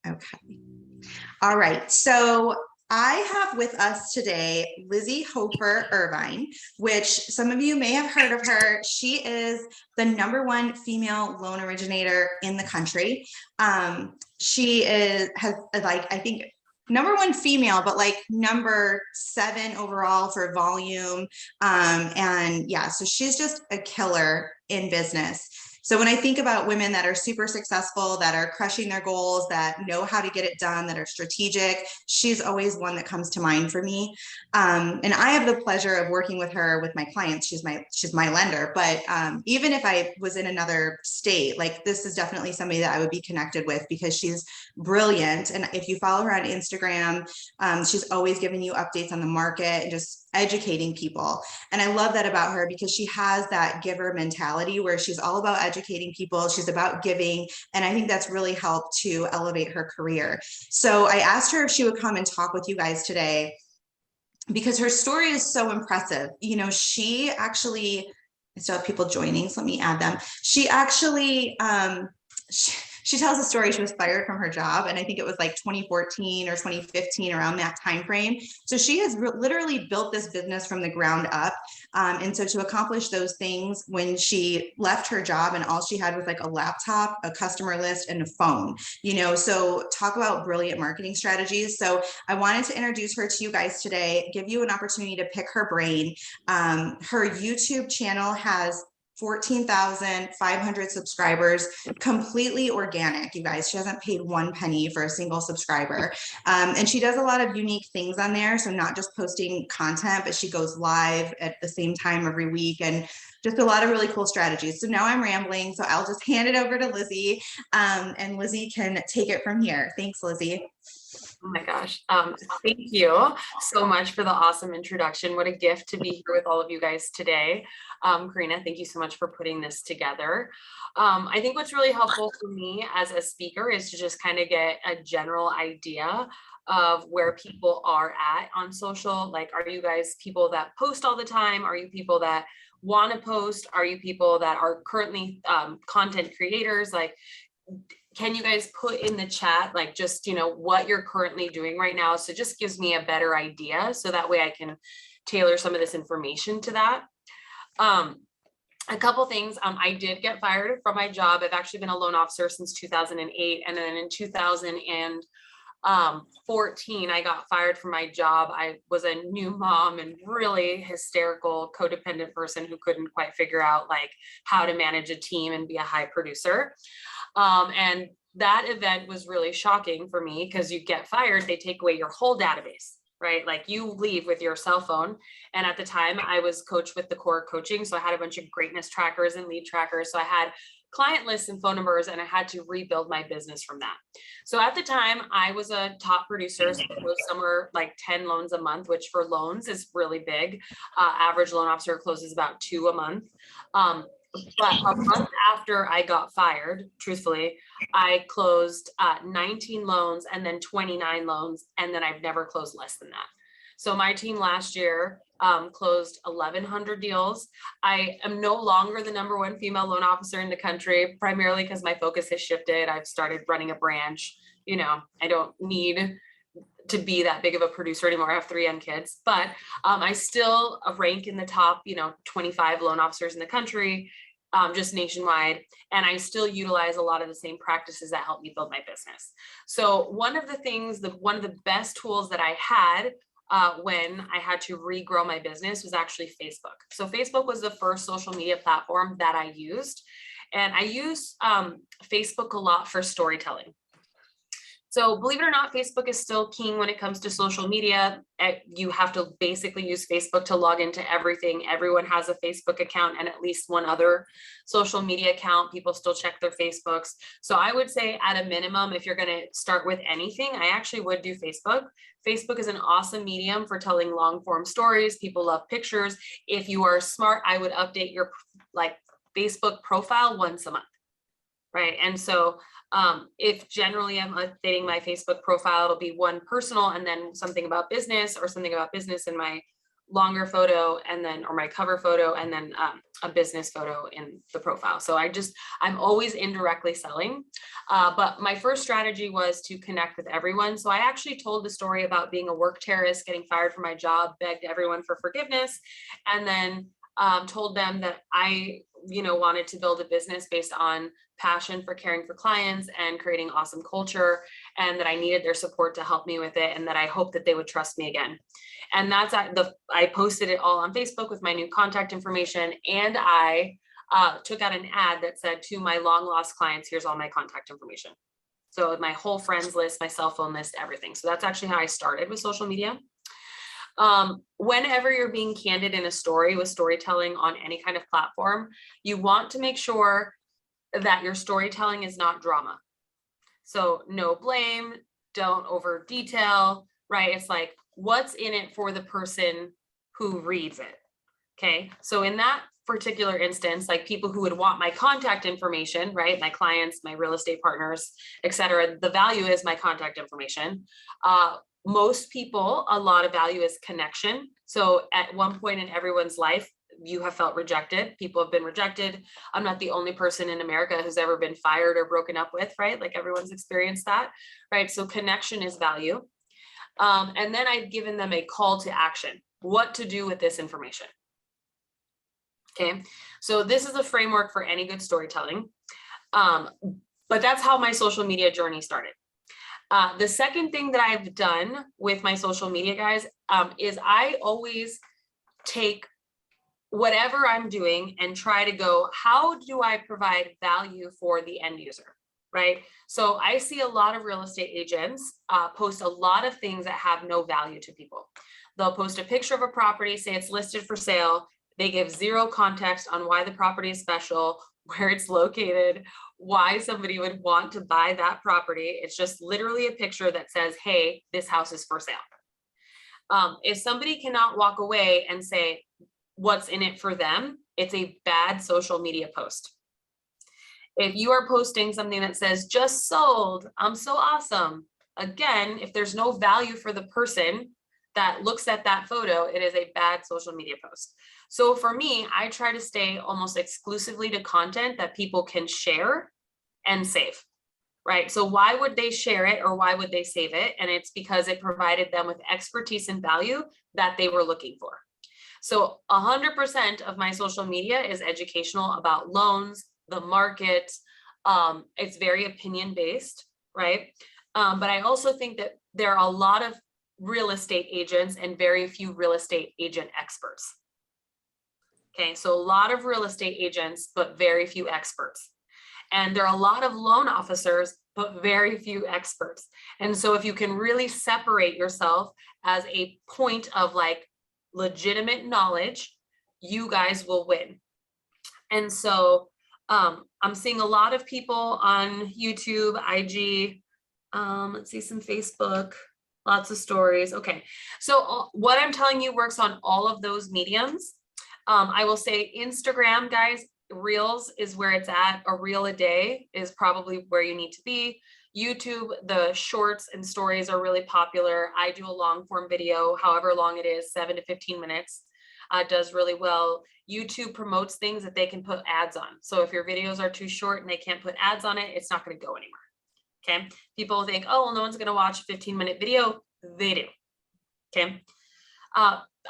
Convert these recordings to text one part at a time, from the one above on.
Okay. All right. So I have with us today Lizzie Hofer Irvine, which some of you may have heard of her. She is the #1 female loan originator in the country. She has like, I think, #1 female, but like #7 overall for volume. And yeah, so she's just a killer in business. So when I think about women that are super successful, that are crushing their goals, that know how to get it done, that are strategic, she's always one that comes to mind for me. And I have the pleasure of working with her with my clients. She's my lender. But even if I was in another state, like, this is definitely somebody that I would be connected with because she's brilliant. And if you follow her on Instagram, she's always giving you updates on the market and just educating people. And I love that about her because she has that giver mentality where she's all about educating people. She's about giving. And I think that's really helped to elevate her career. So I asked her if she would come and talk with you guys today because her story is so impressive. You know, she actually, I still have people joining, so let me add them. She actually, she tells a story. She was fired from her job, and I think it was like 2014 or 2015, around that time frame. So she has literally built this business from the ground up. And so to accomplish those things, when she left her job and all she had was like a laptop, a customer list, and a phone, you know, so talk about brilliant marketing strategies. So I wanted to introduce her to you guys today, give you an opportunity to pick her brain. Her YouTube channel has 14,500 subscribers, completely organic, you guys. She hasn't paid 1 penny for a single subscriber. And she does a lot of unique things on there. So not just posting content, but she goes live at the same time every week, and just a lot of really cool strategies. So now I'm rambling, so I'll just hand it over to Lizzie, and Lizzie can take it from here. Thanks, Lizzie. Oh my gosh. Thank you so much for the awesome introduction. What a gift to be here with all of you guys today. Karina, thank you so much for putting this together. I think what's really helpful for me as a speaker is to just kind of get a general idea of where people are at on social. Like, are you guys people that post all the time? Are you people that want to post? Are you people that are currently content creators? Like, can you guys put in the chat, like, just, you know, what you're currently doing right now? So it just gives me a better idea. So that way I can tailor some of this information to that. A couple things. I did get fired from my job. I've actually been a loan officer since 2008. And then in 2014, I got fired from my job. I was a new mom and really hysterical, codependent person who couldn't quite figure out like how to manage a team and be a high producer. And that event was really shocking for me because you get fired, they take away your whole database, right? Like, you leave with your cell phone. And at the time I was coached with the core coaching. So I had a bunch of greatness trackers and lead trackers. So I had client lists and phone numbers, and I had to rebuild my business from that. So at the time I was a top producer, so somewhere like 10 loans a month, which for loans is really big. Average loan officer closes about 2 a month. But a month after I got fired, truthfully, I closed 19 loans and then 29 loans. And then I've never closed less than that. So my team last year closed 1,100 deals. I am no longer the #1 female loan officer in the country, primarily because my focus has shifted. I've started running a branch. You know, I don't need to be that big of a producer anymore. I have 3 young kids, but I still rank in the top, 25 loan officers in the country, just nationwide. And I still utilize a lot of the same practices that help me build my business. So one of the best tools that I had when I had to regrow my business was actually Facebook. So Facebook was the first social media platform that I used. And I use Facebook a lot for storytelling. So believe it or not, Facebook is still king when it comes to social media. You have to basically use Facebook to log into everything. Everyone has a Facebook account and at least one other social media account. People still check their Facebooks. So I would say at a minimum, if you're going to start with anything, I actually would do Facebook. Facebook is an awesome medium for telling long form stories. People love pictures. If you are smart, I would update your Facebook profile once a month. Right. And so if generally I'm updating my Facebook profile, it'll be one personal and then something about business, or something about business in my longer photo, and then, or my cover photo, and then a business photo in the profile. So I'm always indirectly selling. But my first strategy was to connect with everyone. So I actually told the story about being a work terrorist, getting fired from my job, begged everyone for forgiveness, and then told them that I, wanted to build a business based on passion for caring for clients and creating awesome culture, and that I needed their support to help me with it, and that I hope that they would trust me again. And I posted it all on Facebook with my new contact information, and I took out an ad that said, to my long lost clients, here's all my contact information. So my whole friends list, my cell phone list, everything. So that's actually how I started with social media. Whenever you're being candid in a story with storytelling on any kind of platform, you want to make sure that your storytelling is not drama. So no blame, don't over detail, right? It's like, what's in it for the person who reads it? Okay. So in that particular instance, like people who would want my contact information, right? My clients, my real estate partners, et cetera. The value is my contact information. Most people, a lot of value is connection. So at one point in everyone's life, you have felt rejected. People have been rejected. I'm not the only person in America who's ever been fired or broken up with, right? Like everyone's experienced that, right? So connection is value. And then I've given them a call to action, what to do with this information. Okay, so this is a framework for any good storytelling. But that's how my social media journey started. The second thing that I've done with my social media, guys, is I always take whatever I'm doing and try to go, how do I provide value for the end user, right? So I see a lot of real estate agents post a lot of things that have no value to people. They'll post a picture of a property, say it's listed for sale. They give zero context on why the property is special, where it's located, why somebody would want to buy that property. It's just literally a picture that says, hey, this house is for sale. If somebody cannot walk away and say what's in it for them, it's a bad social media post. If you are posting something that says just sold, I'm so awesome. Again, if there's no value for the person that looks at that photo, it is a bad social media post. So for me, I try to stay almost exclusively to content that people can share and save, right? So why would they share it or why would they save it? And it's because it provided them with expertise and value that they were looking for. So 100% of my social media is educational about loans, the market. It's very opinion based, right? But I also think that there are a lot of real estate agents and very few real estate agent experts. Okay, so a lot of real estate agents, but very few experts. And there are a lot of loan officers, but very few experts. And so if you can really separate yourself as a point of like legitimate knowledge, you guys will win. And so I'm seeing a lot of people on YouTube, IG, let's see, some Facebook, lots of stories. Okay, so what I'm telling you works on all of those mediums. I will say Instagram, guys, Reels is where it's at. A reel a day is probably where you need to be. YouTube, the shorts and stories are really popular. I do a long form video, however long it is, 7 to 15 minutes, does really well. YouTube promotes things that they can put ads on. So if your videos are too short and they can't put ads on it, it's not going to go anywhere. Okay. People think, oh, well, no one's going to watch a 15-minute video. They do. Okay.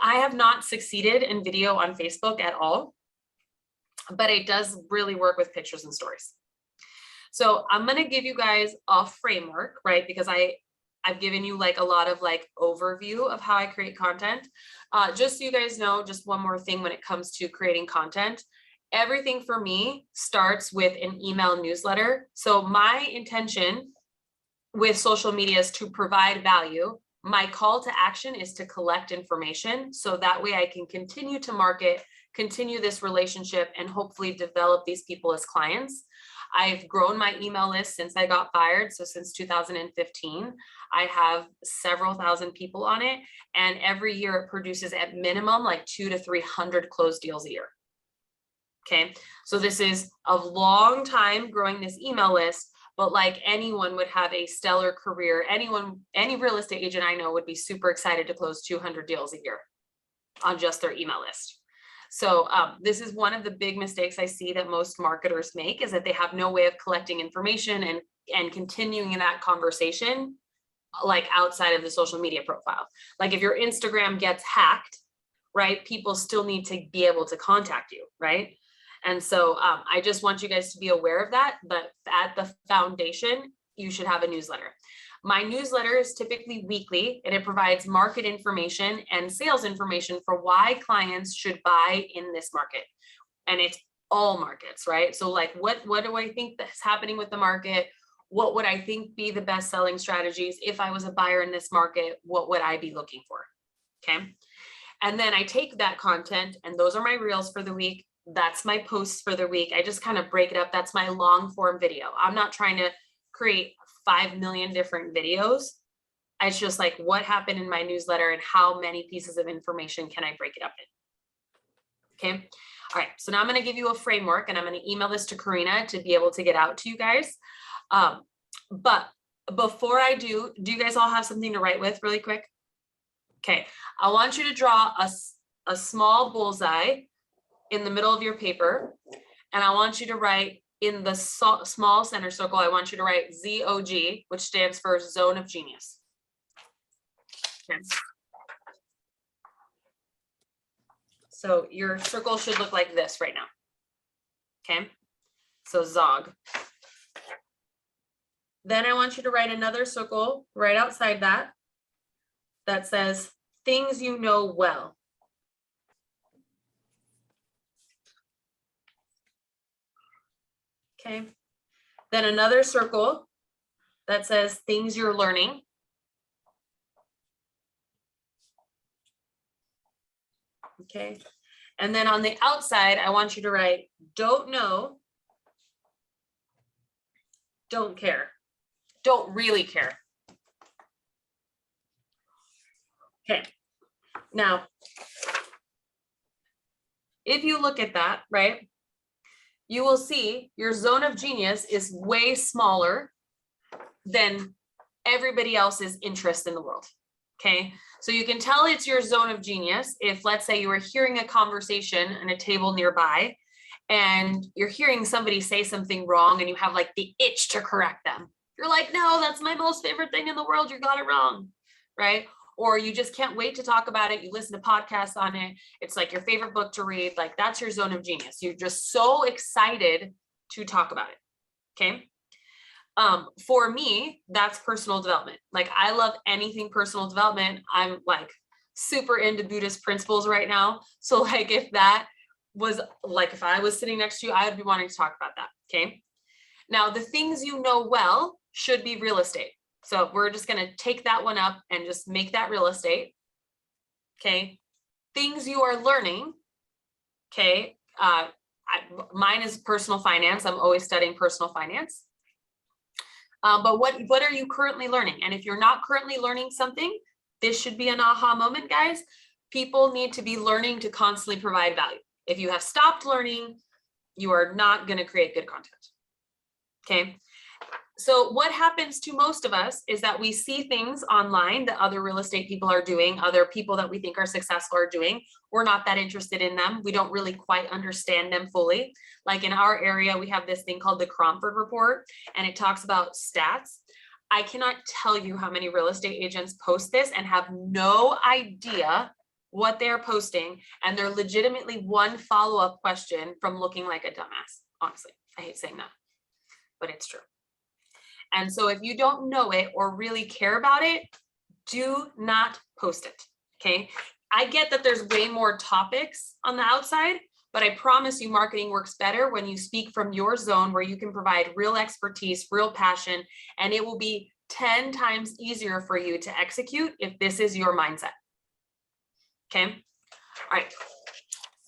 I have not succeeded in video on Facebook at all, but it does really work with pictures and stories. So I'm going to give you guys a framework, right? Because I've given you like a lot of like overview of how I create content. Just so you guys know, just one more thing when it comes to creating content. Everything for me starts with an email newsletter. So my intention with social media is to provide value. My call to action is to collect information. So that way I can continue to market, continue this relationship, and hopefully develop these people as clients. I've grown my email list since I got fired. So since 2015, I have several thousand people on it. And every year it produces at minimum like 200 to 300 closed deals a year. Okay, so this is a long time growing this email list, but like anyone would have a stellar career. Any real estate agent I know would be super excited to close 200 deals a year. on just their email list. So this is one of the big mistakes I see that most marketers make, is that they have no way of collecting information and continuing that conversation like outside of the social media profile. Like if your Instagram gets hacked, right, people still need to be able to contact you, right? And so I just want you guys to be aware of that, but at the foundation, you should have a newsletter. My newsletter is typically weekly, and it provides market information and sales information for why clients should buy in this market. And it's all markets, right? So like, what do I think that's happening with the market? What would I think be the best selling strategies? If I was a buyer in this market, what would I be looking for? Okay. And then I take that content, and those are my reels for the week. That's my posts for the week. I just kind of break it up. That's my long form video. I'm not trying to create 5 million different videos. It's just like, what happened in my newsletter and how many pieces of information can I break it up in? Okay. All right. So now I'm going to give you a framework, and I'm going to email this to Karina to be able to get out to you guys. But before I do you guys all have something to write with really quick? Okay. I want you to draw a small bullseye in the middle of your paper. And I want you to write in the small center circle, I want you to write ZOG, which stands for Zone of Genius. Okay. So your circle should look like this right now. Okay. So ZOG. Then I want you to write another circle right outside that says things you know well. Okay. Then another circle that says things you're learning. Okay. And then on the outside, I want you to write don't know, don't care, don't really care. Okay. Now, if you look at that, right, you will see your zone of genius is way smaller than everybody else's interest in the world. Okay. So you can tell it's your zone of genius if, let's say, you were hearing a conversation at a table nearby and you're hearing somebody say something wrong and you have like the itch to correct them. You're like, no, that's my most favorite thing in the world. You got it wrong. Right. Or you just can't wait to talk about it. You listen to podcasts on it. It's like your favorite book to read. Like that's your zone of genius. You're just so excited to talk about it. Okay. For me, that's personal development. Like I love anything personal development. I'm like super into Buddhist principles right now. So like if that was like, if I was sitting next to you, I would be wanting to talk about that. Okay. Now the things you know well should be real estate. So we're just going to take that one up and just make that real estate. Okay. Things you are learning. Okay. Mine is personal finance. I'm always studying personal finance. But what are you currently learning? And if you're not currently learning something, this should be an aha moment, guys. People need to be learning to constantly provide value. If you have stopped learning, you are not going to create good content. Okay. So what happens to most of us is that we see things online that other real estate people are doing, other people that we think are successful are doing. We're not that interested in them. We don't really quite understand them fully. Like in our area, we have this thing called the Cromford Report, and it talks about stats. I cannot tell you how many real estate agents post this and have no idea what they're posting. And they're legitimately one follow-up question from looking like a dumbass. Honestly, I hate saying that, but it's true. And so if you don't know it or really care about it, do not post it. Okay. I get that there's way more topics on the outside, but I promise you marketing works better when you speak from your zone where you can provide real expertise, real passion, and it will be 10 times easier for you to execute if this is your mindset. Okay. All right.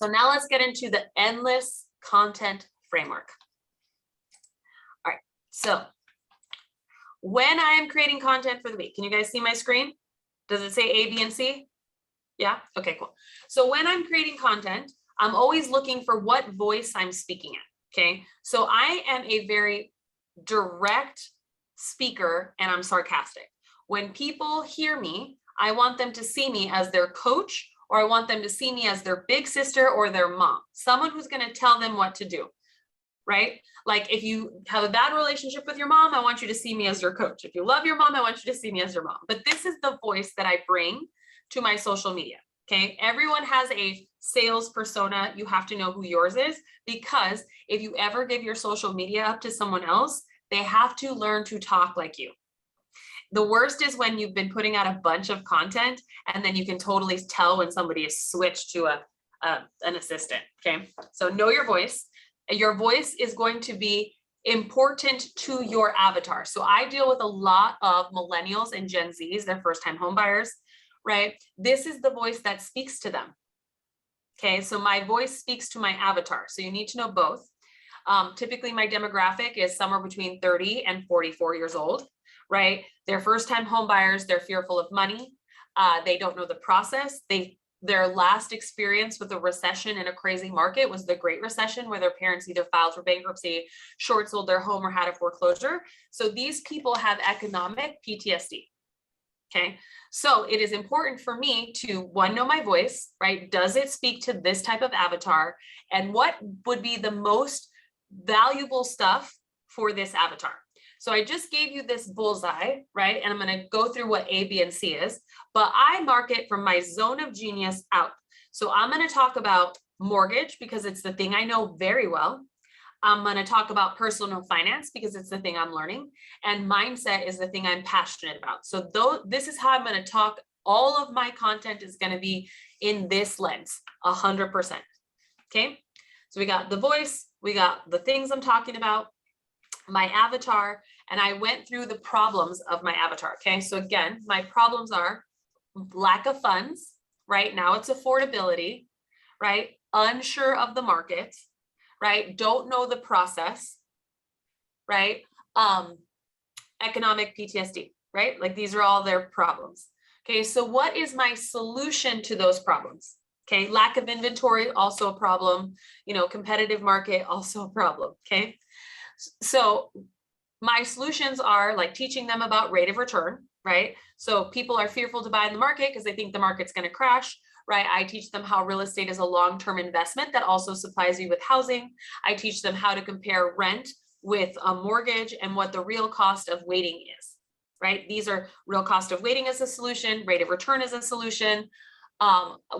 So now let's get into the endless content framework. All right. So when I am creating content for the week, can you guys see my screen? Does it say A, B, and C? Yeah. Okay, cool. So when I'm creating content, I'm always looking for what voice I'm speaking at. Okay. So I am a very direct speaker and I'm sarcastic. When people hear me, I want them to see me as their coach or I want them to see me as their big sister or their mom, someone who's going to tell them what to do, right? Like if you have a bad relationship with your mom, I want you to see me as your coach. If you love your mom, I want you to see me as your mom. But this is the voice that I bring to my social media. Okay. Everyone has a sales persona. You have to know who yours is, because if you ever give your social media up to someone else, they have to learn to talk like you. The worst is when you've been putting out a bunch of content and then you can totally tell when somebody is switched to an assistant. Okay. So know your voice. Your voice is going to be important to your avatar. So I deal with a lot of millennials and Gen Zs, they're first time home buyers, right? This is the voice that speaks to them. Okay, so my voice speaks to my avatar. So you need to know both. Typically my demographic is somewhere between 30 and 44 years old, right? They're first time home buyers. They're fearful of money. They don't know the process. Their last experience with a recession in a crazy market was the Great Recession, where their parents either filed for bankruptcy, short sold their home, or had a foreclosure. So these people have economic PTSD. Okay, so it is important for me to, one, know my voice, right? Does it speak to this type of avatar? And what would be the most valuable stuff for this avatar? So I just gave you this bullseye, right? And I'm going to go through what A, B, and C is, but I mark it from my zone of genius out. So I'm going to talk about mortgage because it's the thing I know very well. I'm going to talk about personal finance because it's the thing I'm learning, and mindset is the thing I'm passionate about. So this is how I'm going to talk. All of my content is going to be in this lens, 100%. Okay. So we got the voice, we got the things I'm talking about, my avatar, and I went through the problems of my avatar. Okay. So again, my problems are lack of funds, right? Now it's affordability, right? Unsure of the market, right? Don't know the process, right? Economic PTSD, right? Like these are all their problems. Okay, so what is my solution to those problems? Okay, lack of inventory, also a problem. You know, competitive market, also a problem. Okay, so my solutions are like teaching them about rate of return, right? So people are fearful to buy in the market because they think the market's going to crash, right? I teach them how real estate is a long-term investment that also supplies you with housing. I teach them how to compare rent with a mortgage and what the real cost of waiting is, right? These are real cost of waiting as a solution, rate of return as a solution.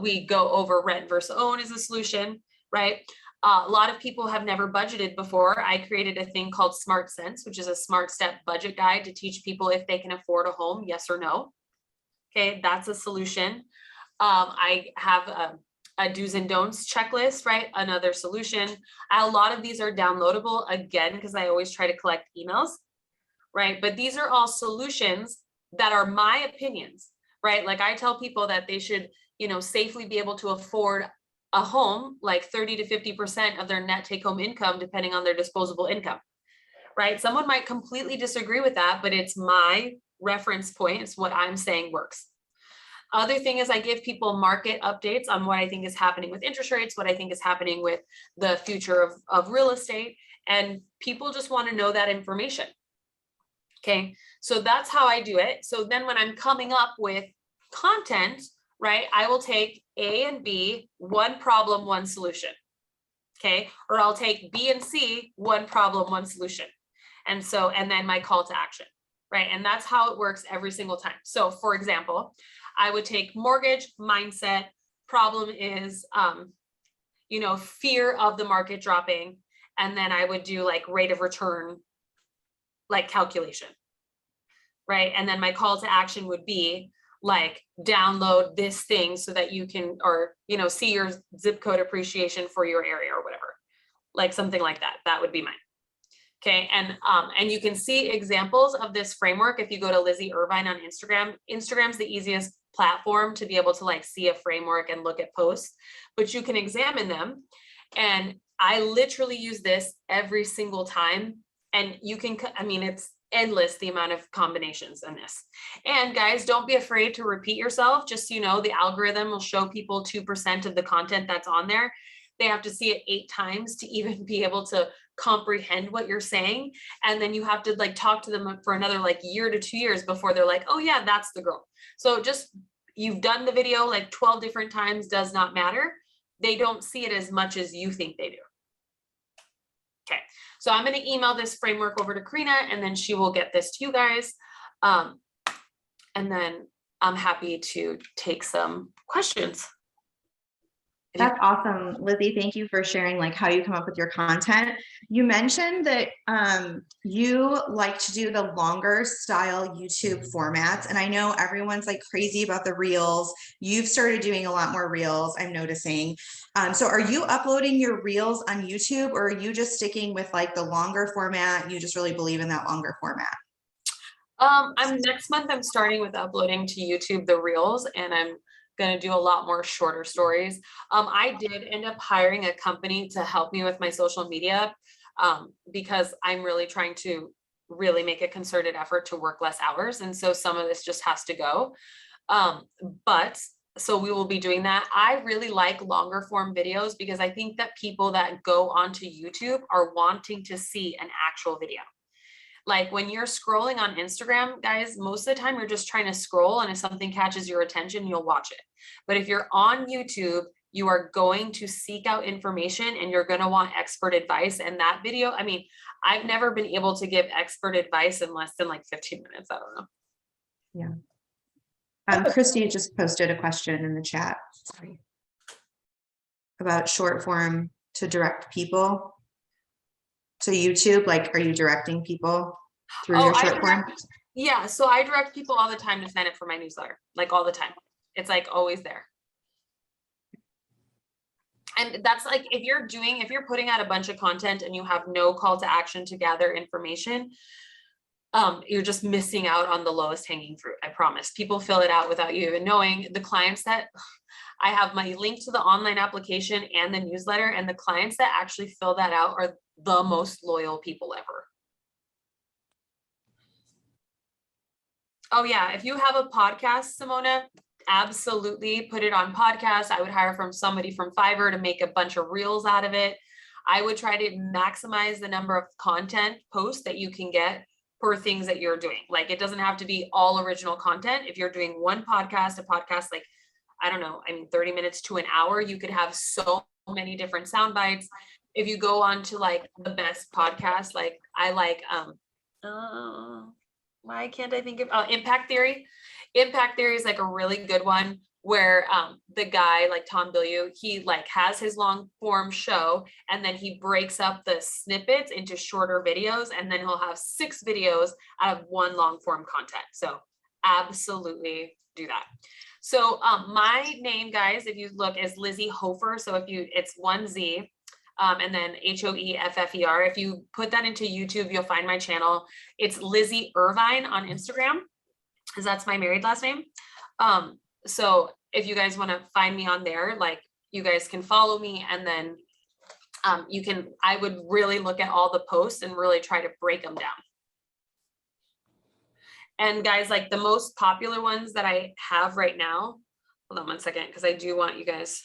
We go over rent versus own as a solution, right? A lot of people have never budgeted before. I created a thing called Smart Sense, which is a smart step budget guide to teach people if they can afford a home, yes or no. Okay, that's a solution. I have a do's and don'ts checklist, right? Another solution. A lot of these are downloadable, again, because I always try to collect emails, right? But these are all solutions that are my opinions, right? Like I tell people that they should, you know, safely be able to afford a home, like 30 to 50% of their net take home income, depending on their disposable income, right? Someone might completely disagree with that, but it's my reference point. It's what I'm saying works. Other thing is I give people market updates on what I think is happening with interest rates, what I think is happening with the future of real estate, and people just want to know that information. Okay, so that's how I do it. So then when I'm coming up with content, right, I will take A and B, one problem, one solution. Okay, or I'll take B and C, one problem, one solution. And then my call to action, right? And that's how it works every single time. So for example, I would take mortgage mindset. Problem is, you know, fear of the market dropping. And then I would do like rate of return, like calculation, right? And then my call to action would be like download this thing so that you can, or, you know, see your zip code appreciation for your area or whatever, like something like that. That would be mine. Okay, and you can see examples of this framework if you go to Lizzie Irvine on Instagram. Instagram's the easiest platform to be able to like see a framework and look at posts, but you can examine them. And I literally use this every single time. And you can, I mean, it's endless the amount of combinations in this. And guys, don't be afraid to repeat yourself. Just so you know, the algorithm will show people 2% of the content that's on there. They have to see it 8 times to even be able to comprehend what you're saying. And then you have to like talk to them for another like year to 2 years before they're like, oh yeah, that's the girl. So just you've done the video like 12 different times, does not matter. They don't see it as much as you think they do. Okay, so I'm going to email this framework over to Karina, and then she will get this to you guys. And then I'm happy to take some questions. That's awesome, Lizzie. Thank you for sharing like how you come up with your content. You mentioned that you like to do the longer style YouTube formats. And I know everyone's like crazy about the reels. You've started doing a lot more reels, I'm noticing. So are you uploading your reels on YouTube, or are you just sticking with like the longer format? You just really believe in that longer format? Next month, I'm starting with uploading to YouTube the reels, and I'm going to do a lot more shorter stories. I did end up hiring a company to help me with my social media because I'm really trying to really make a concerted effort to work less hours. And so some of this just has to go. So we will be doing that. I really like longer form videos because I think that people that go onto YouTube are wanting to see an actual video. Like when you're scrolling on Instagram, guys, most of the time you're just trying to scroll, and if something catches your attention, you'll watch it. But if you're on YouTube, you are going to seek out information and you're going to want expert advice. And that video, I mean, I've never been able to give expert advice in less than like 15 minutes. I don't know. Yeah. Christy just posted a question in the chat. Sorry. About short form to direct people. So YouTube, like, are you directing people through your short form? Yeah, so I direct people all the time to sign up for my newsletter, like all the time. It's like always there. And that's like, if you're putting out a bunch of content and you have no call to action to gather information, you're just missing out on the lowest hanging fruit. I promise. People fill it out without you even knowing. The clients that I have my link to the online application and the newsletter, and the clients that actually fill that out are the most loyal people ever. Oh yeah, if you have a podcast, Simona, absolutely put it on podcast. I would hire somebody from Fiverr to make a bunch of reels out of it. I would try to maximize the number of content posts that you can get per things that you're doing. Like it doesn't have to be all original content. If you're doing one podcast, a podcast like, I don't know, I mean, 30 minutes to an hour, you could have so many different sound bites. If you go on to like the best podcast, like I like, why can't I think of Impact Theory? Impact Theory is like a really good one where the guy like Tom Bilyeu, he like has his long form show and then he breaks up the snippets into shorter videos, and then he'll have 6 videos out of one long form content. So absolutely do that. So my name, guys, if you look, is Lizzie Hofer. So it's 1 Z. And then HOEFFER. If you put that into YouTube, you'll find my channel. It's Lizzie Irvine on Instagram, because that's my married last name. So if you guys want to find me on there, like you guys can follow me, and then I would really look at all the posts and really try to break them down. And guys, like the most popular ones that I have right now, hold on one second, because I do want you guys,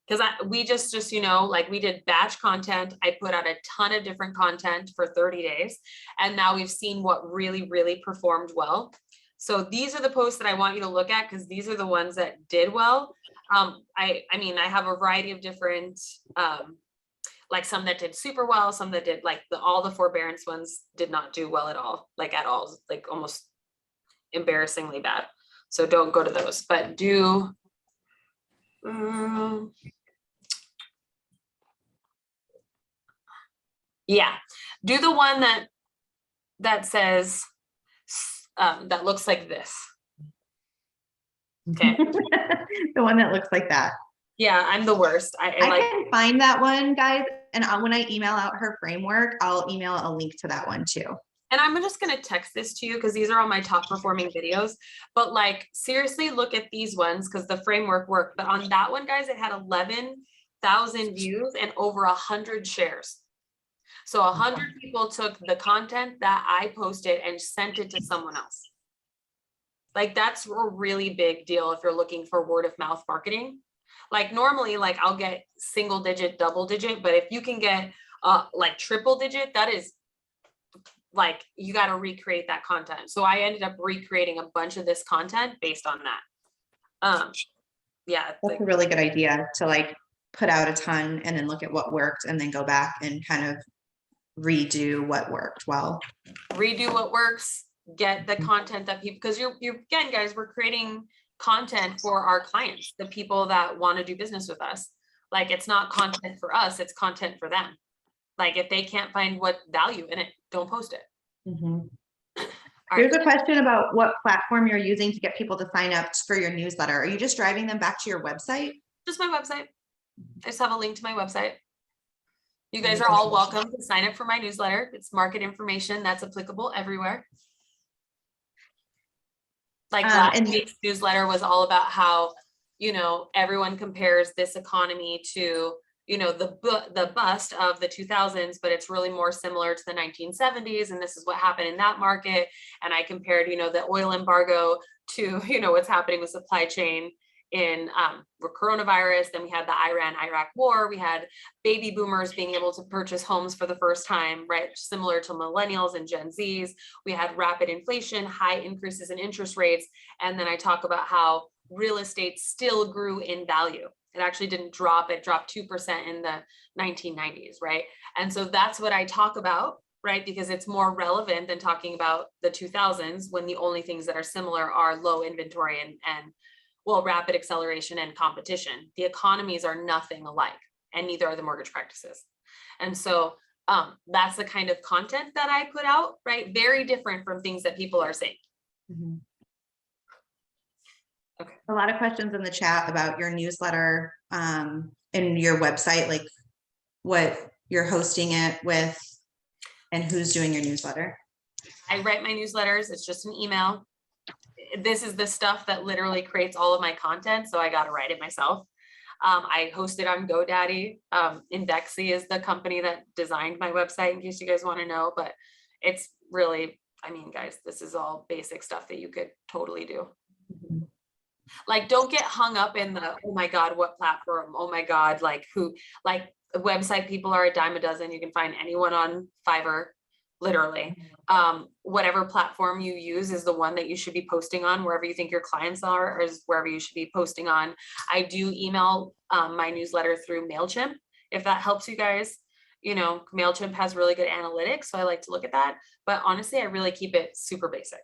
because we just, like we did batch content. I put out a ton of different content for 30 days. And now we've seen what really, really performed well. So these are the posts that I want you to look at, because these are the ones that did well. I mean, I have a variety of different, like some that did super well, some that did like all the forbearance ones did not do well at all, like almost embarrassingly bad. So don't go to those, but do, yeah, do the one that says, that looks like this. Okay. The one that looks like that. Yeah, I'm the worst. I can find that one, guys. And when I email out her framework, I'll email a link to that one too. And I'm just going to text this to you because these are all my top performing videos. But like, seriously, look at these ones because the framework worked. But on that one, guys, it had 11,000 views and over 100 shares. So 100 people took the content that I posted and sent it to someone else. Like that's a really big deal if you're looking for word of mouth marketing. Like normally, like I'll get single digit, double digit, but if you can get like triple digit, that is like, you got to recreate that content. So I ended up recreating a bunch of this content based on that. Yeah, it's That's like a really good idea to like put out a ton and then look at what worked and then go back and kind of redo what worked well. redo what works, get the content that people, because you're again, guys, we're creating content for our clients, the people that want to do business with us. Like, it's not content for us, it's content for them. Like, if they can't find what value in it, don't post it. Mhm. All Here's right. a question about what platform you're using to get people to sign up for your newsletter. Are you just driving them back to your website? Just my website. I just have a link to my website. You guys are all welcome to sign up for my newsletter. It's market information that's applicable everywhere. Like last week's newsletter was all about how, you know, everyone compares this economy to, you know, the bust of the 2000s, but it's really more similar to the 1970s. And this is what happened in that market. And I compared, you know, the oil embargo to, you know, what's happening with supply chain in coronavirus. Then we had the Iran-Iraq war. We had baby boomers being able to purchase homes for the first time, right? Similar to millennials and Gen Zs. We had rapid inflation, high increases in interest rates. And then I talk about how real estate still grew in value. It actually didn't drop. It dropped 2% in the 1990s, right? And so that's what I talk about, right? Because it's more relevant than talking about the 2000s, when the only things that are similar are low inventory and well, rapid acceleration and competition. The economies are nothing alike, and neither are the mortgage practices. And so that's the kind of content that I put out, right? Very different from things that people are saying. Mhm. Okay. A lot of questions in the chat about your newsletter and your website, like what you're hosting it with and who's doing your newsletter. I write my newsletters. It's just an email. This is the stuff that literally creates all of my content, so I got to write it myself. I host it on GoDaddy. Indexy is the company that designed my website, in case you guys want to know, but it's really, I mean, guys, this is all basic stuff that you could totally do. Mm-hmm. Like, don't get hung up in the, oh my God, what platform? Oh my God, like who, like website people are a dime a dozen. You can find anyone on Fiverr, literally. Whatever platform you use is the one that you should be posting on. Wherever you think your clients are is wherever you should be posting on. I do email my newsletter through MailChimp, if that helps you guys. You know, MailChimp has really good analytics, so I like to look at that. But honestly, I really keep it super basic.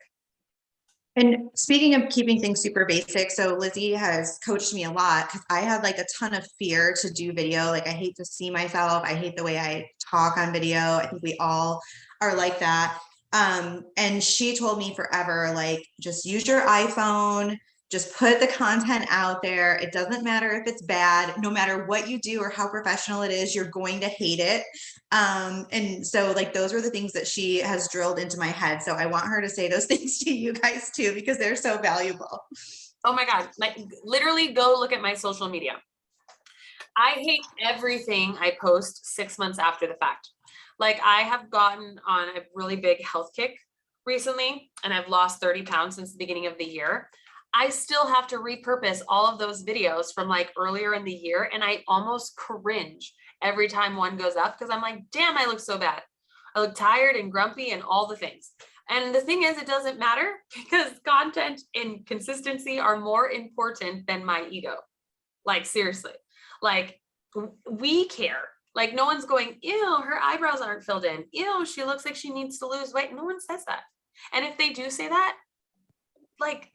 And speaking of keeping things super basic, so Lizzie has coached me a lot because I had like a ton of fear to do video. Like, I hate to see myself. I hate the way I talk on video. I think we all are like that. And she told me forever, like, just use your iPhone, just put the content out there. It doesn't matter if it's bad, no matter what you do or how professional it is, you're going to hate it. And so like, those are the things that she has drilled into my head. So I want her to say those things to you guys too, because they're so valuable. Oh my God, like literally go look at my social media. I hate everything I post 6 months after the fact. Like, I have gotten on a really big health kick recently, and I've lost 30 pounds since the beginning of the year. I still have to repurpose all of those videos from like earlier in the year, and I almost cringe every time one goes up because I'm like, damn, I look so bad. I look tired and grumpy and all the things. And the thing is, it doesn't matter because content and consistency are more important than my ego. Like, seriously, like, we care. Like, no one's going, ew, her eyebrows aren't filled in. Ew, she looks like she needs to lose weight. No one says that. And if they do say that, like,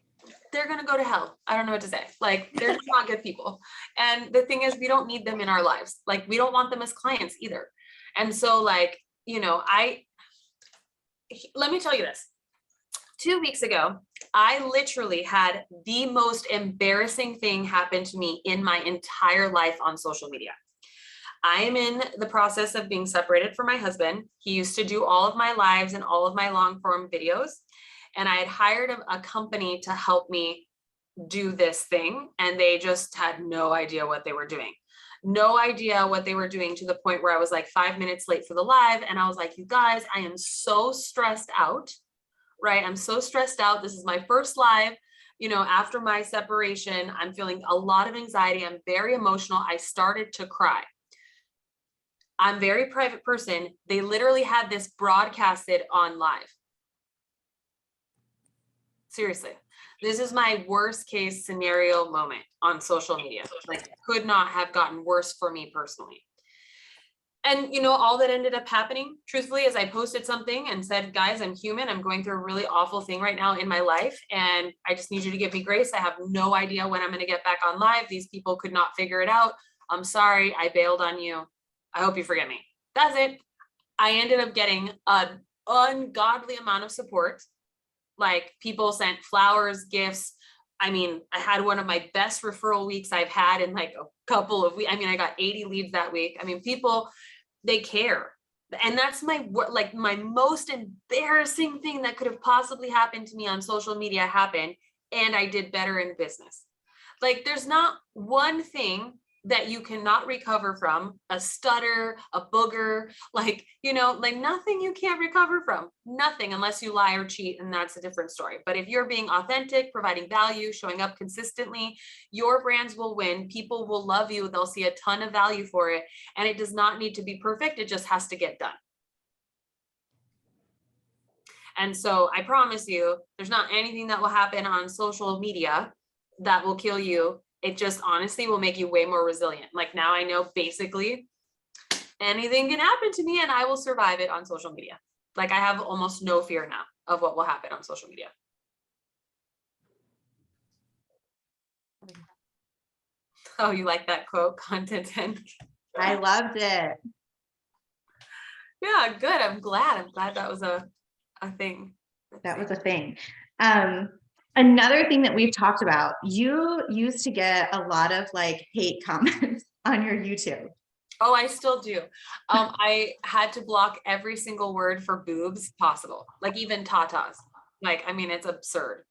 they're going to go to hell. I don't know what to say. Like, they're just not good people. And the thing is, we don't need them in our lives. Like, we don't want them as clients either. And so, like, you know, let me tell you this. 2 weeks ago, I literally had the most embarrassing thing happen to me in my entire life on social media. I am in the process of being separated from my husband. He used to do all of my lives and all of my long form videos. And I had hired a company to help me do this thing. And they just had no idea what they were doing. No idea what they were doing, to the point where I was like 5 minutes late for the live. And I was like, you guys, I am so stressed out. Right? I'm so stressed out. This is my first live, you know, after my separation. I'm feeling a lot of anxiety. I'm very emotional. I started to cry. I'm a very private person. They literally had this broadcasted on live. Seriously, this is my worst case scenario moment on social media. Like, could not have gotten worse for me personally. And all that ended up happening, truthfully, is I posted something and said, guys, I'm human. I'm going through a really awful thing right now in my life. And I just need you to give me grace. I have no idea when I'm going to get back on live. These people could not figure it out. I'm sorry. I bailed on you. I hope you forget me. That's it. I ended up getting an ungodly amount of support. Like, people sent flowers, gifts. I mean, I had one of my best referral weeks I've had in like a couple of weeks. I mean, I got 80 leads that week. I mean, people, they care. And that's my most embarrassing thing that could have possibly happened to me on social media happened, and I did better in business. Like, there's not one thing that you cannot recover from: a stutter, a booger, like nothing you can't recover from, nothing, unless you lie or cheat, and that's a different story. But if you're being authentic, providing value, showing up consistently, your brands will win. People will love you. They'll see a ton of value for it. And it does not need to be perfect. It just has to get done. And so I promise you, there's not anything that will happen on social media that will kill you. It just honestly will make you way more resilient. Like, now I know basically anything can happen to me and I will survive it on social media. Like, I have almost no fear now of what will happen on social media. Oh, you like that quote? Content and I loved it. yeah, good. I'm glad that was a thing. That was a thing. Another thing that we've talked about, you used to get a lot of like hate comments on your YouTube. Oh, I still do. I had to block every single word for boobs possible, like even tatas. Like, I mean, it's absurd.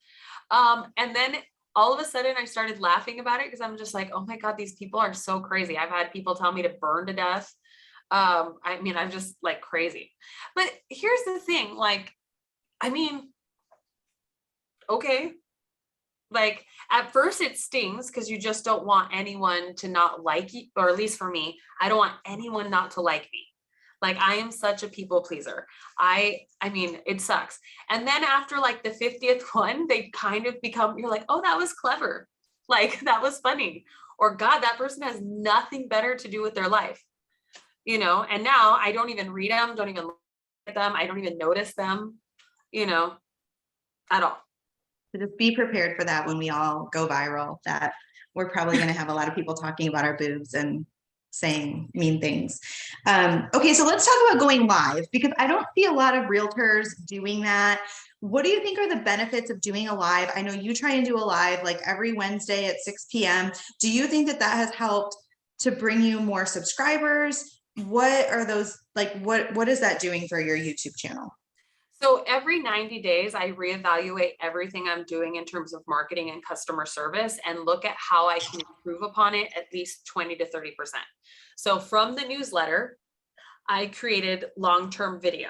And then all of a sudden I started laughing about it because I'm just like, oh my God, these people are so crazy. I've had people tell me to burn to death. I mean, I'm just like crazy. But here's the thing, like, I mean, okay. Like, at first it stings because you just don't want anyone to not like you, or at least for me, I don't want anyone not to like me. Like, I am such a people pleaser. I mean, it sucks. And then after like the 50th one, they kind of become, you're like, oh, that was clever. Like, that was funny. Or God, that person has nothing better to do with their life. And now I don't even read them, don't even look at them. I don't even notice them, at all. So just be prepared for that when we all go viral, that we're probably going to have a lot of people talking about our boobs and saying mean things. Okay, so let's talk about going live, because I don't see a lot of realtors doing that. What do you think are the benefits of doing a live? I know you try and do a live like every Wednesday at 6 p.m. Do you think that has helped to bring you more subscribers? What are those, like, what is that doing for your YouTube channel? So every 90 days, I reevaluate everything I'm doing in terms of marketing and customer service and look at how I can improve upon it at least 20 to 30%. So from the newsletter, I created long form video.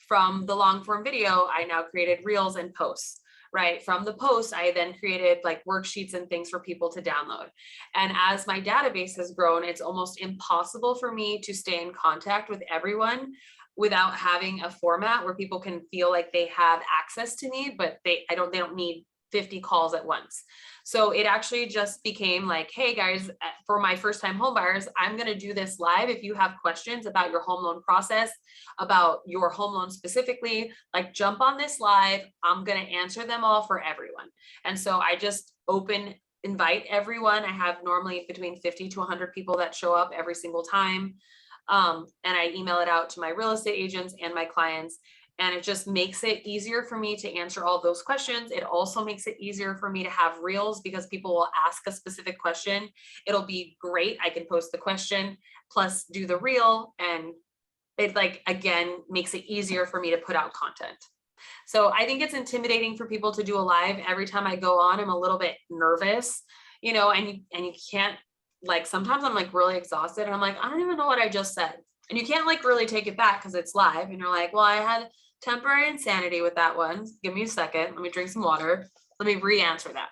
From the long form video, I now created reels and posts. Right. From the posts, I then created like worksheets and things for people to download. And as my database has grown, it's almost impossible for me to stay in contact with everyone without having a format where people can feel like they have access to me, but they don't need 50 calls at once. So it actually just became like, hey guys, for my first time home buyers, I'm going to do this live. If you have questions about your home loan process, about your home loan specifically, like, jump on this live. I'm going to answer them all for everyone. And so I just invite everyone. I have normally between 50 to 100 people that show up every single time. And I email it out to my real estate agents and my clients. And it just makes it easier for me to answer all those questions. It also makes it easier for me to have reels because people will ask a specific question. It'll be great. I can post the question plus do the reel. And it, like, again, makes it easier for me to put out content. So I think it's intimidating for people to do a live. Every time I go on, I'm a little bit nervous, and you can't, like, sometimes I'm like really exhausted and I'm like, I don't even know what I just said. And you can't like really take it back because it's live and you're like, well, I had temporary insanity with that one. Give me a second. Let me drink some water. Let me re-answer that.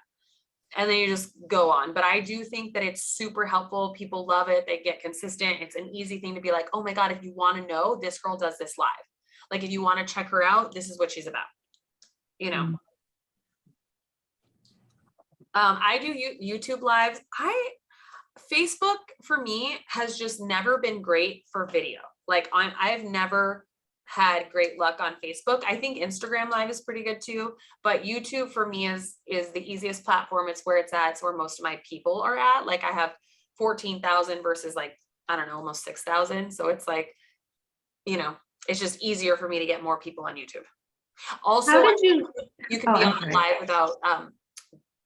And then you just go on. But I do think that it's super helpful. People love it. They get consistent. It's an easy thing to be like, oh my God, if you want to know, this girl does this live. Like, if you want to check her out, this is what she's about, I do YouTube lives. Facebook for me has just never been great for video. Like I've never had great luck on Facebook. I think Instagram live is pretty good too, but YouTube for me is the easiest platform. It's where it's at. It's where most of my people are at. Like I have 14,000 versus like, I don't know, almost 6,000. So it's like, you know, it's just easier for me to get more people on YouTube. Also, How did you, you can oh, be I'm on sorry. live without,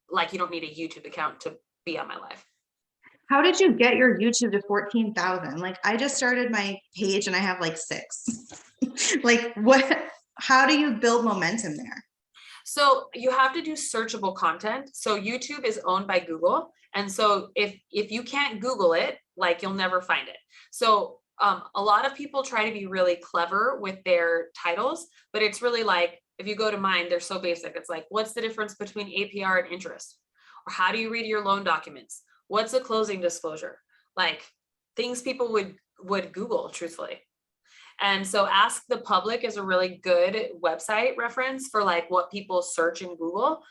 like you don't need a YouTube account to be on my live. How did you get your YouTube to 14,000? Like I just started my page and I have like 6. Like what, how do you build momentum there? So you have to do searchable content. So YouTube is owned by Google. And so if you can't Google it, like you'll never find it. So a lot of people try to be really clever with their titles, but it's really like, if you go to mine, they're so basic. It's like, what's the difference between APR and interest? Or how do you read your loan documents? What's a closing disclosure? Like things people would Google, truthfully. And so Ask the Public is a really good website reference for like what people search in Google.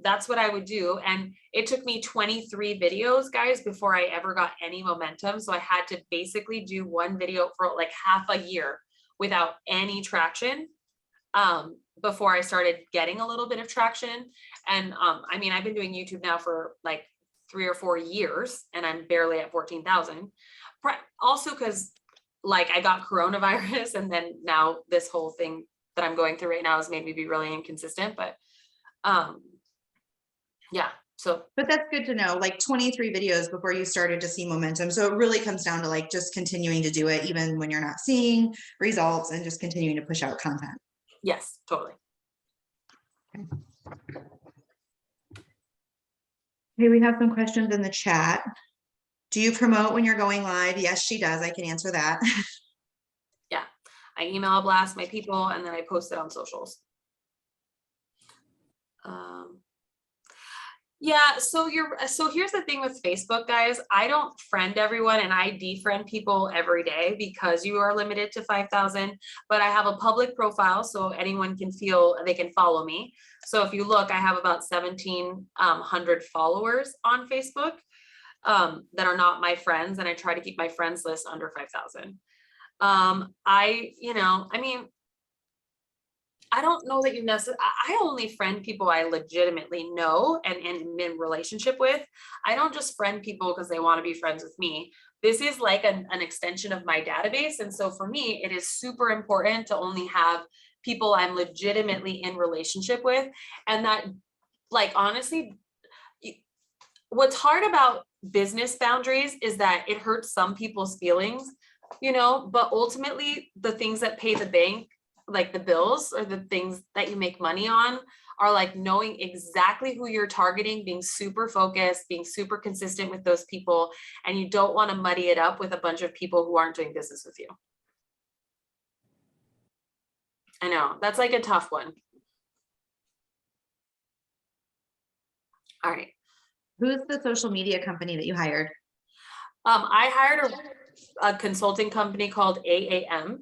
That's what I would do. And it took me 23 videos, guys, before I ever got any momentum. So I had to basically do one video for like half a year without any traction before I started getting a little bit of traction. And I mean, I've been doing YouTube now for like 3 or 4 years and I'm barely at 14,000. Also because like I got coronavirus and then now this whole thing that I'm going through right now has made me be really inconsistent, but yeah, so. But that's good to know, like 23 videos before you started to see momentum. So it really comes down to like just continuing to do it even when you're not seeing results and just continuing to push out content. Yes, totally. Okay, we have some questions in the chat. Do you promote when you're going live? Yes, she does. I can answer that. Yeah, I email blast my people and then I post it on socials. Yeah, so here's the thing with Facebook, guys. I don't friend everyone and I defriend people every day because you are limited to 5,000, but I have a public profile so anyone can feel they can follow me. So if you look, I have about 1,700 followers on Facebook that are not my friends, and I try to keep my friends list under 5,000. I mean, I don't know that you necessarily, I only friend people I legitimately know and in relationship with. I don't just friend people because they want to be friends with me. This is like an extension of my database. And so for me, it is super important to only have people I'm legitimately in relationship with. And that, like, honestly, what's hard about business boundaries is that it hurts some people's feelings, but ultimately the things that pay the bank, like the bills or the things that you make money on, are like knowing exactly who you're targeting, being super focused, being super consistent with those people. And you don't want to muddy it up with a bunch of people who aren't doing business with you. I know that's like a tough one. All right. Who's the social media company that you hired? I hired a consulting company called AAM.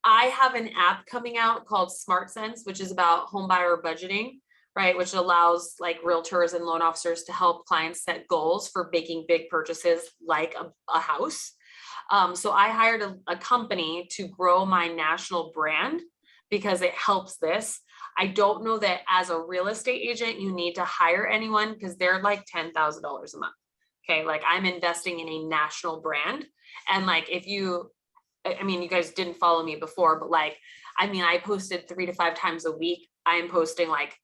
I have an app coming out called Smart Sense, which is about home buyer budgeting, right? Which allows like realtors and loan officers to help clients set goals for making big purchases like a house. So I hired a company to grow my national brand because it helps this. I don't know that as a real estate agent, you need to hire anyone because they're like $10,000 a month. Okay. Like I'm investing in a national brand. And like, I mean, you guys didn't follow me before, but like, I mean, I posted 3 to 5 times a week. I am posting like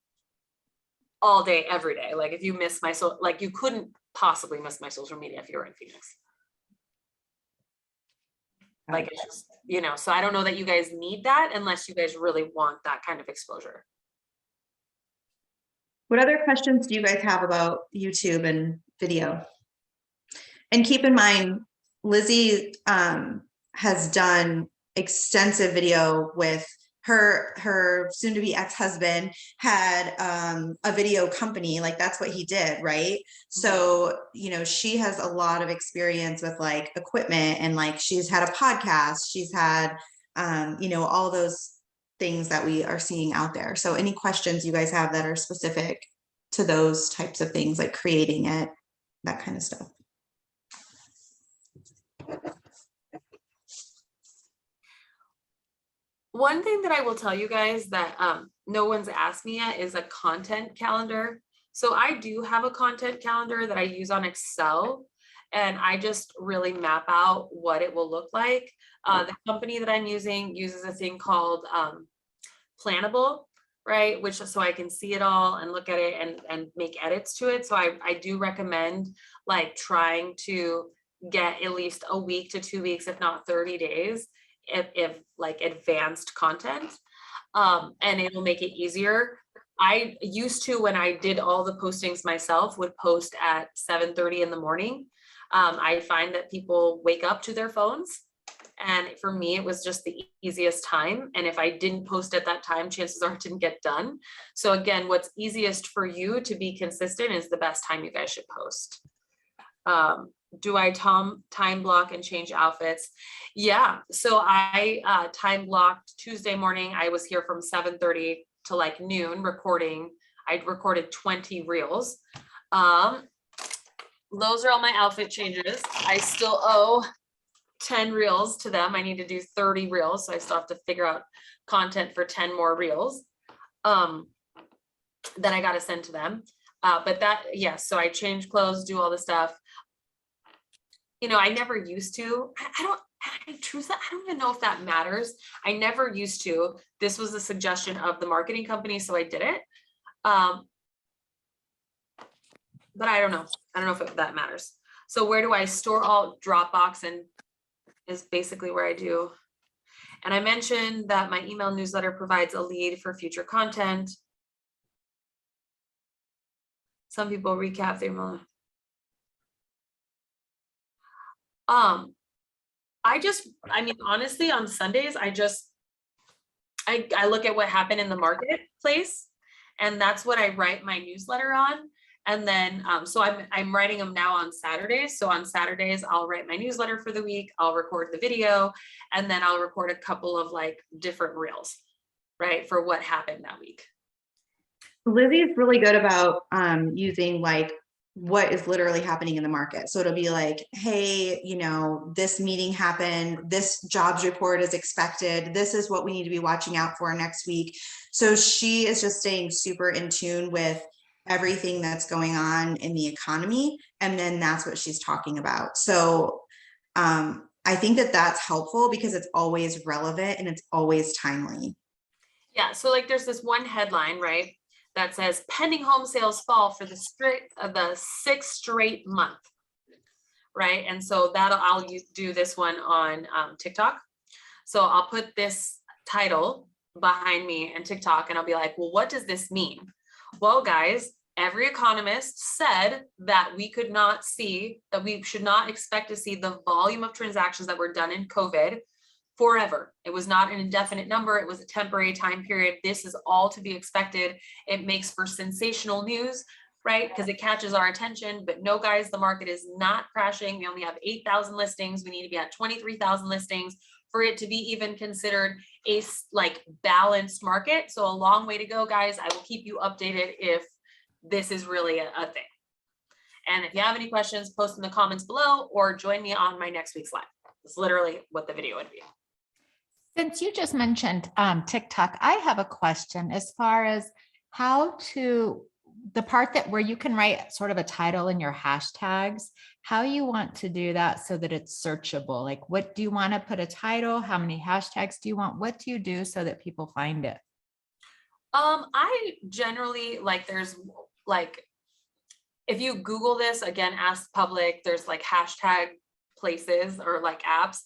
all day, every day. Like if you miss my like you couldn't possibly miss my social media if you were in Phoenix. Like it's just, so I don't know that you guys need that unless you guys really want that kind of exposure. What other questions do you guys have about YouTube and video? And keep in mind, Lizzie has done extensive video with her soon-to-be ex-husband had a video company, like that's what he did, right? So she has a lot of experience with like equipment and like she's had a podcast, she's had all those things that we are seeing out there. So any questions you guys have that are specific? to those types of things, like creating it, that kind of stuff. One thing that I will tell you guys that no one's asked me yet is a content calendar. So I do have a content calendar that I use on Excel, and I just really map out what it will look like. The company that I'm using uses a thing called Plannable, right? Which is so I can see it all and look at it and make edits to it. So I do recommend like trying to get at least a week to 2 weeks, if not 30 days, if like advanced content, and it will make it easier. I used to, when I did all the postings myself, would post at 7:30 in the morning. I find that people wake up to their phones, and for me, it was just the easiest time. And if I didn't post at that time, chances are it didn't get done. So again, what's easiest for you to be consistent is the best time you guys should post. Do I time block and change outfits? Yeah. So I time blocked Tuesday morning. I was here from 7:30 to like noon recording. I'd recorded 20 reels. Those are all my outfit changes. I still owe 10 reels to them. I need to do 30 reels. So I still have to figure out content for 10 more reels that I got to send to them. But that, yes. So I change clothes, do all the stuff. You know, I never used to. I don't even know if that matters. I never used to. This was a suggestion of the marketing company, so I did it. But I don't know. I don't know if that matters. So where do I store all? Dropbox and is basically where I do. And I mentioned that my email newsletter provides a lead for future content. Some people recap their email. I mean, honestly, on Sundays, I look at what happened in the marketplace, and that's what I write my newsletter on. And then, so I'm writing them now on Saturdays. So on Saturdays, I'll write my newsletter for the week, I'll record the video, and then I'll record a couple of like different reels, right, for what happened that week. Lizzie is really good about using like what is literally happening in the market. So it'll be like, hey, you know, this meeting happened, this jobs report is expected, this is what we need to be watching out for next week. So she is just staying super in tune with everything that's going on in the economy. And then that's what she's talking about. So I think that that's helpful because it's always relevant and it's always timely. Yeah. So like there's this one headline, right, that says pending home sales fall for the sixth straight month, right? And so I'll do this one on TikTok. So I'll put this title behind me and TikTok, and I'll be like, well, what does this mean? Well, guys, every economist said that we should not expect to see the volume of transactions that were done in COVID forever. It was not an indefinite number. It was a temporary time period. This is all to be expected. It makes for sensational news, right? Because it catches our attention. But no, guys, the market is not crashing. We only have 8,000 listings. We need to be at 23,000 listings for it to be even considered a like balanced market. So a long way to go, guys. I will keep you updated if this is really a thing. And if you have any questions, post in the comments below or join me on my next week's live. It's literally what the video would be. Since you just mentioned TikTok, I have a question as far as how to, the part that where you can write sort of a title in your hashtags, how you want to do that so that it's searchable. Like, what do you want to put a title? How many hashtags do you want? What do you do so that people find it? I generally there's like, if you Google this, again, ask public, there's like hashtag places or like apps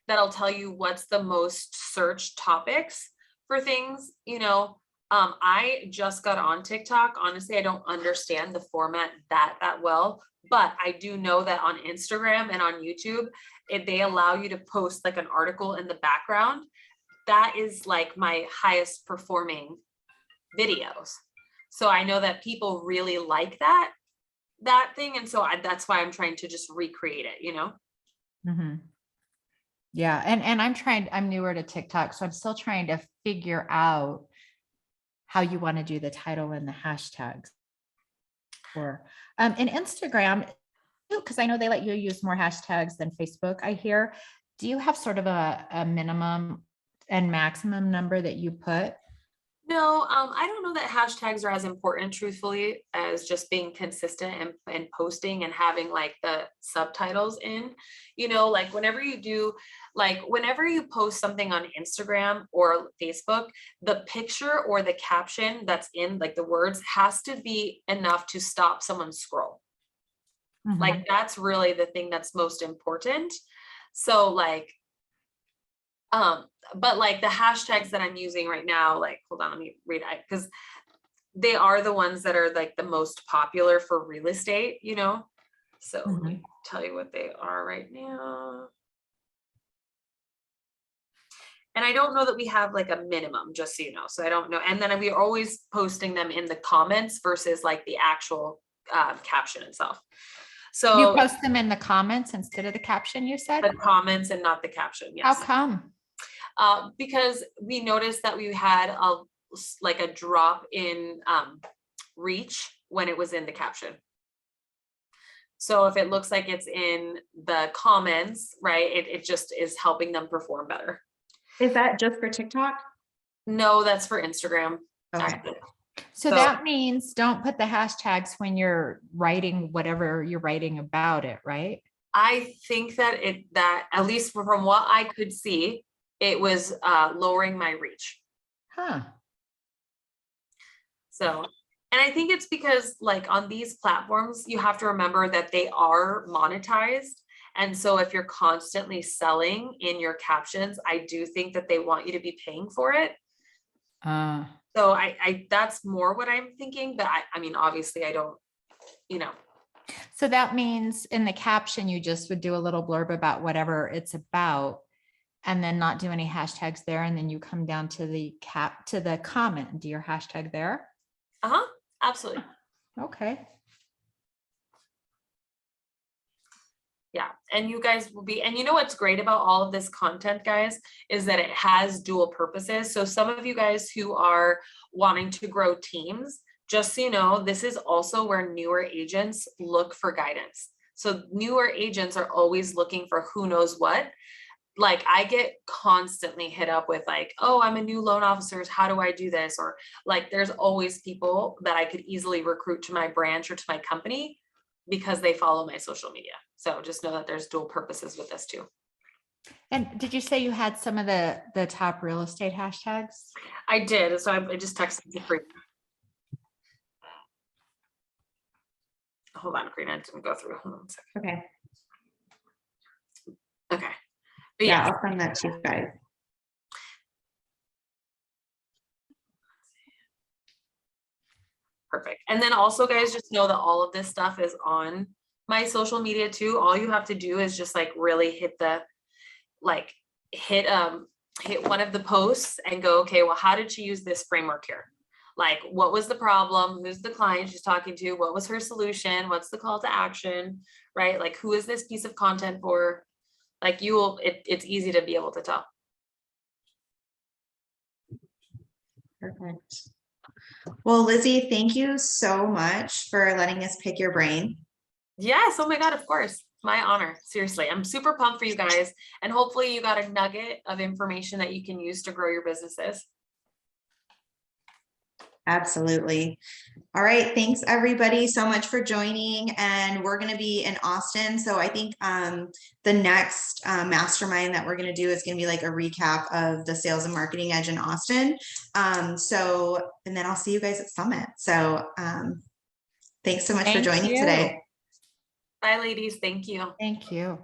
that'll tell you what's the most searched topics for things, you know. I just got on TikTok. Honestly, I don't understand the format that well, but I do know that on Instagram and on YouTube, they allow you to post like an article in the background. That is like my highest performing videos. So I know that people really like that thing. And so that's why I'm trying to just recreate it, you know? Mm-hmm. Yeah. And I'm newer to TikTok, so I'm still trying to figure out how you want to do the title and the hashtags. Or in Instagram, because I know they let you use more hashtags than Facebook, I hear. Do you have sort of a minimum and maximum number that you put? No, I don't know that hashtags are as important, truthfully, as just being consistent and posting and having like the subtitles in, like whenever you post something on Instagram or Facebook, the picture or the caption that's in like the words has to be enough to stop someone's scroll. Mhm. Like that's really the thing that's most important. So like, but like the hashtags that I'm using right now, like, hold on, let me read it, because they are the ones that are like the most popular for real estate, So let me tell you what they are right now. And I don't know that we have like a minimum, just so you know. So I don't know. And then we're always posting them in the comments versus like the actual caption itself. So You post them in the comments instead of the caption, you said? the comments and not the caption. How Yes. come? Because we noticed that we had a drop in reach when it was in the caption. So if it looks like it's in the comments, right, it just is helping them perform better. Is that just for TikTok? No, that's for Instagram. Okay. Actually. So that means don't put the hashtags when you're writing whatever you're writing about it, right? I think that at least from what I could see, it was lowering my reach. Huh. So, and I think it's because like on these platforms, you have to remember that they are monetized. And so if you're constantly selling in your captions, I do think that they want you to be paying for it. So I that's more what I'm thinking, but I mean, obviously I don't, So that means in the caption, you just would do a little blurb about whatever it's about and then not do any hashtags there. And then you come down to the comment and do your hashtag there. Absolutely. Okay. Yeah. And you guys will be, and you know what's great about all of this content, guys, is that it has dual purposes. So some of you guys who are wanting to grow teams, just so you know, this is also where newer agents look for guidance. So newer agents are always looking for who knows what. Like I get constantly hit up with like, oh, I'm a new loan officer. How do I do this? Or like, there's always people that I could easily recruit to my branch or to my company because they follow my social media. So just know that there's dual purposes with this too. And did you say you had some of the top real estate hashtags? I did. So I just texted you for. Hold on, Karina, I didn't go through. Hold on a second. Okay. Okay. But Yeah, I'll send that to you guys. Perfect. And then also guys, just know that all of this stuff is on my social media too. All you have to do is just like really hit one of the posts and go, okay, well, how did she use this framework here? Like, what was the problem? Who's the client she's talking to? What was her solution? What's the call to action, right? Like, who is this piece of content for? Like it's easy to be able to tell. Perfect. Well, Lizzie, thank you so much for letting us pick your brain. Yes. Oh my God, of course. My honor. Seriously. I'm super pumped for you guys. And hopefully you got a nugget of information that you can use to grow your businesses. Absolutely. All right. Thanks everybody so much for joining. And we're going to be in Austin. So I think the next mastermind that we're going to do is going to be like a recap of the sales and marketing edge in Austin. And then I'll see you guys at Summit. So thanks so much for joining today. Bye ladies. Thank you. Thank you.